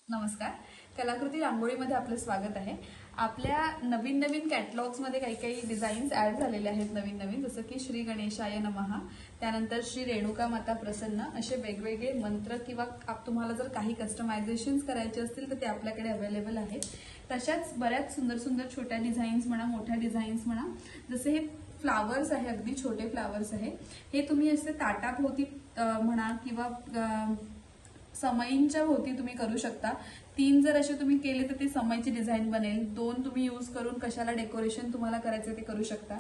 नमस्कार. कलाकृती रांगोळीमध्ये आपलं स्वागत आहे. आपल्या नवीन नवीन कॅटलॉग्समध्ये काही काही डिझाईन्स ॲड झालेले आहेत नवीन नवीन, जसं की श्री गणेशाय नमः, त्यानंतर श्री रेणुका माता प्रसन्न, असे वेगवेगळे मंत्र किंवा तुम्हाला जर काही कस्टमायझेशन्स करायचे असतील तर ते आपल्याकडे अवेलेबल आहेत. तशाच बऱ्याच सुंदर सुंदर छोट्या डिझाईन्स म्हणा, मोठ्या डिझाईन्स म्हणा, जसे हे फ्लावर्स आहे, अगदी छोटे फ्लावर्स आहे. हे तुम्ही असे ताटाभोवती म्हणा किंवा समईंच्या भोवती तुम्ही करू शकता. 3 जर असे तुम्ही केले तर ती समईची डिझाईन बनेल. 2 तुम्ही यूज करून कशाला डेकोरेशन तुम्हाला करायचं ते करू शकता.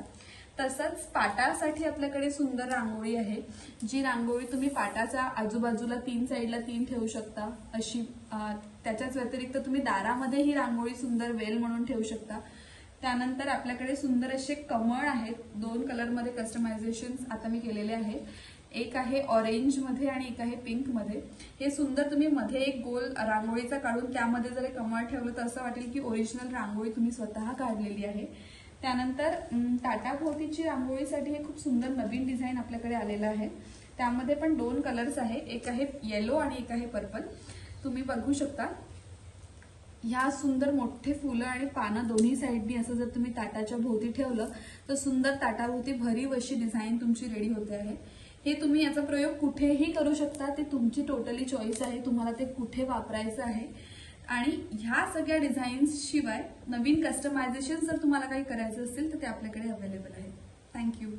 तसंच पाटासाठी आपल्याकडे सुंदर रांगोळी आहे, जी रांगोळी तुम्ही पाटाच्या आजूबाजूला 3 साईडला 3 ठेवू शकता अशी. त्याच्याच व्यतिरिक्त तुम्ही दारामध्ये ही रांगोळी सुंदर वेल म्हणून ठेवू शकता. त्यानंतर आपल्याकडे सुंदर असे कमळ आहेत. 2 कलरमध्ये कस्टमायझेशन आता मी केलेले आहेत. एक आहे ऑरेंज मध्ये आणि एक आहे पिंक मध्ये. हे सुंदर तुम्ही मध्ये एक गोल रांगोळीचा काढून त्यामध्ये जर कमळ ठेवलं तर असं वाटेल की ओरिजिनल रांगोळी तुम्ही स्वतः काढलेली आहे. त्यानंतर ताटाभोवतीची रांगोळीसाठी हे खूप सुंदर नवीन डिझाईन आपल्याकडे आलेलं आहे. त्यामध्ये पण 2 कलर्स आहे, एक आहे येलो आणि एक आहे पर्पल. तुम्ही बघू शकता ह्या सुंदर मोठे फुलं आणि पानं दोन्ही साईडनी असं जर तुम्ही ताटाच्या भोवती ठेवलं तर सुंदर ताटाभोवती भरीव अशी डिझाईन तुमची रेडी होते आहे. हे तुम्ही याचा प्रयोग कुठेही करू शकता, ते तुमची टोटली चॉईस आहे, तुम्हाला ते कुठे वापरायचं आहे. आणि ह्या सगळ्या डिझाईन्स शिवाय नवीन कस्टमायझेशन जर तुम्हाला काही करायचं असेल तर ते आपल्याकडे अवेलेबल आहे. थँक्यू.